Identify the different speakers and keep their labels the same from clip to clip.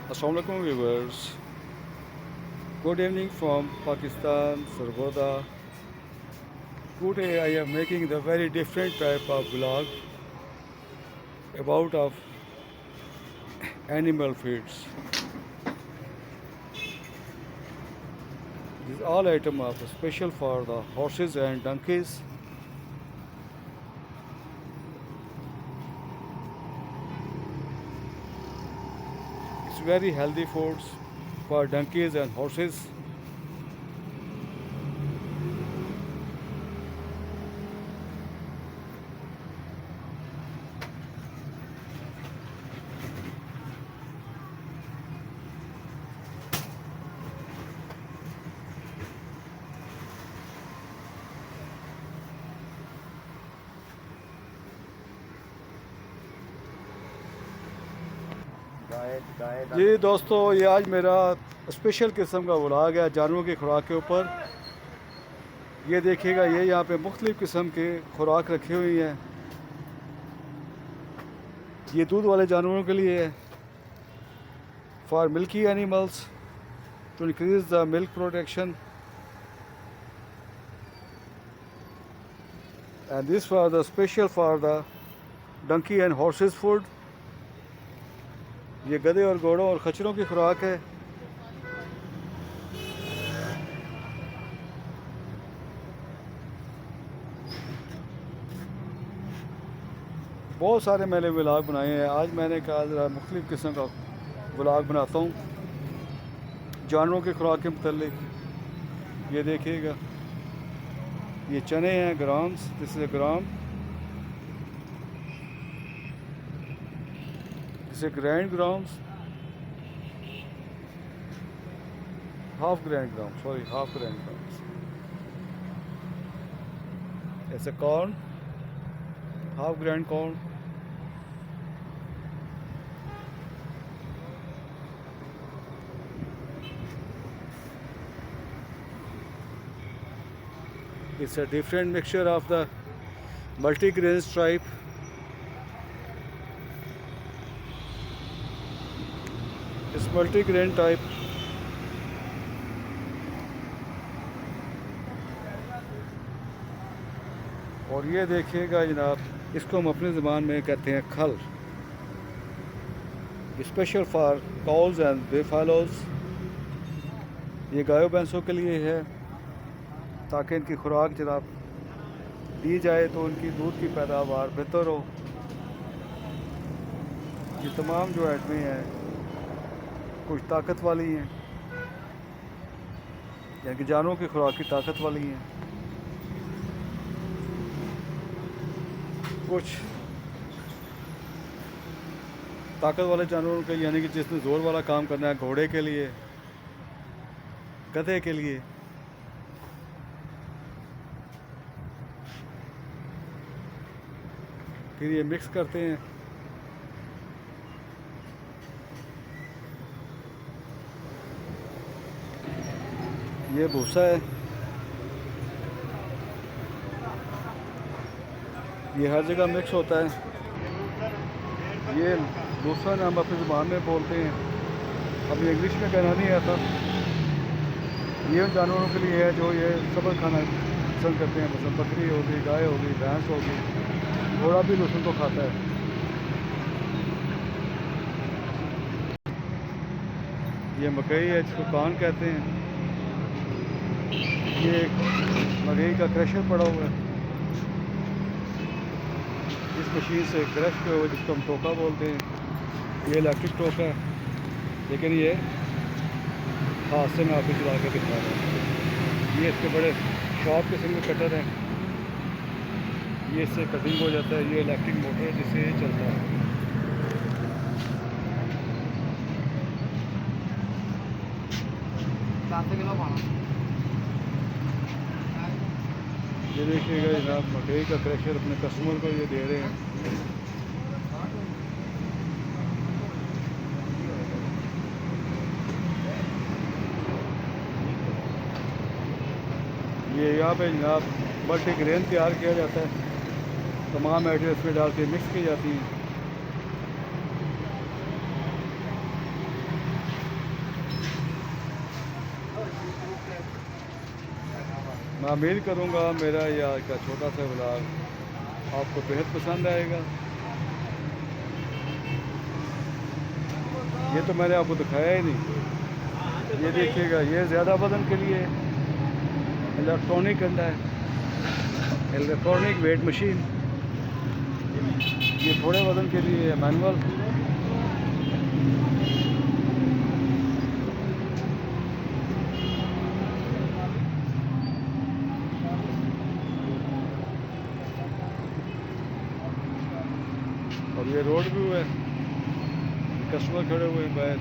Speaker 1: Assalamualaikum viewers. Good evening from Pakistan, Sargoda. Today I am making the very different type of vlog about of animal feeds. These all item are special for the horses and donkeys. It's very healthy foods for donkeys and horses.
Speaker 2: गाय गाय का
Speaker 1: जी दोस्तों, ये आज मेरा special किस्म का vlog है जानवरों की खुराक के ऊपर। ये देखिएगा, ये यहाँ पे मुख्तलिफ़ किस्म के खुराक रखी हुई हैं। ये दूध वाले जानवरों के लिए है, for milky animals to increase the milk production, and this for the special for the donkey and horses food. ये गधे और घोड़ों और खच्चरों की खुराक है। बहुत सारे मैंने व्लॉग बनाए हैं। आज मैंने कहा ज़रा मुख्तलिफ़ किस्म का व्लॉग बनाता हूँ जानवरों की खुराक के मतलब। ये देखिएगा, ये चने हैं, grams, this is gram, this is grand grams, half grand gram, sorry half grand grams. ऐसे corn, half grand corn. It's a different mixture of the multi-grains type. It's multi-grain type. और ये देखिएगा जनाब, इसको हम अपनी ज़बान में कहते हैं खल। Special for cows and buffaloes. ये गायों भैंसों के लिए है ताकि इनकी खुराक जनाब दी जाए तो उनकी दूध की पैदावार बेहतर हो। ये तमाम जो आइटमें हैं कुछ ताकत वाली हैं, यानी कि जानवरों की खुराक की ताकत वाली हैं। कुछ ताकत वाले जानवरों के, यानी कि जिसमें ज़ोर वाला काम करना है, घोड़े के लिए, गधे के लिए। फिर ये मिक्स करते हैं। ये भूसा है, ये हर जगह मिक्स होता है। ये दूसरा नाम अपनी ज़ुबान में बोलते हैं, अभी इंग्लिश में कहना नहीं आता। ये उन जानवरों के लिए है जो ये सबल खाना पसंद करते हैं, मतलब बकरी होगी, गाय होगी, भैंस होगी, घोड़ा भी लहसुन को खाता है। ये मकई है जिसको कान कहते हैं। ये मकई का क्रशर पड़ा हुआ है, इस मशीन से क्रश किया हुआ जिसको हम टोका बोलते हैं। ये इलेक्ट्रिक टोका है, लेकिन ये हाथ से मैं आपको चला के दिखा रहा हूँ। ये इसके बड़े शॉर्प किस्म के कटर हैं, ये इससे कटिंग हो जाता है। ये इलेक्ट्रिक मोटर है जिससे ये चलता है। ये देखिएगा जनाब, मकई का क्रशर अपने कस्टमर को ये दे रहे हैं। ये यहाँ पे जनाब मल्टीग्रेन तैयार किया जाता है, तमाम आइटम इसमें डाल के मिक्स की जाती हैं। मैं उम्मीद करूँगा मेरा ये आज का छोटा सा व्लॉग आपको बेहद पसंद आएगा। ये तो मैंने आपको दिखाया ही नहीं। ये देखिएगा, ये ज़्यादा वज़न के लिए इलेक्ट्रॉनिक अंडा है, इलेक्ट्रॉनिक वेट मशीन। ये थोड़े वज़न के लिए मैनुअल। और ये रोड व्यू है, कस्टमर खड़े हुए हैं बाहर।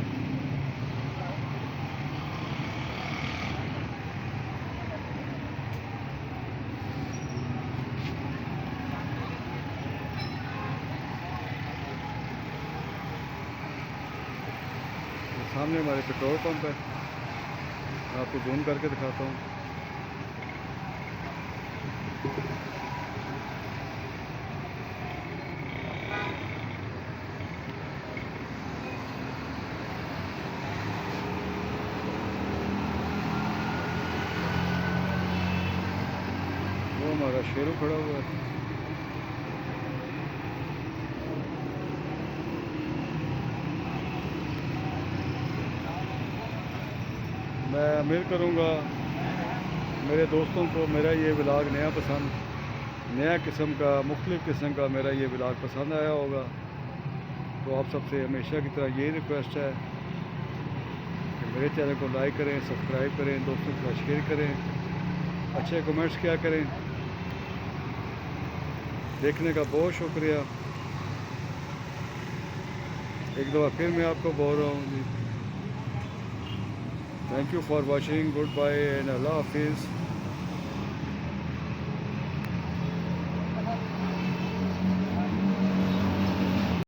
Speaker 1: सामने हमारे पेट्रोल पंप है, मैं आपको जूम करके दिखाता हूँ। वो हमारा शेरू खड़ा हुआ है। मैं उम्मीद करूँगा मेरे दोस्तों को मेरा ये व्लॉग नया किस्म का, मुख्तलिफ़ किस्म का मेरा ये व्लॉग पसंद आया होगा। तो आप सबसे हमेशा की तरह यही रिक्वेस्ट है कि मेरे चैनल को लाइक करें, सब्सक्राइब करें, दोस्तों के साथ शेयर करें, अच्छे कमेंट्स किया करें। देखने का बहुत शुक्रिया। एक दफ़ा फिर मैं आपको बोल रहा हूँ जी, thank you for watching, goodbye and अल्लाह हाफिज़।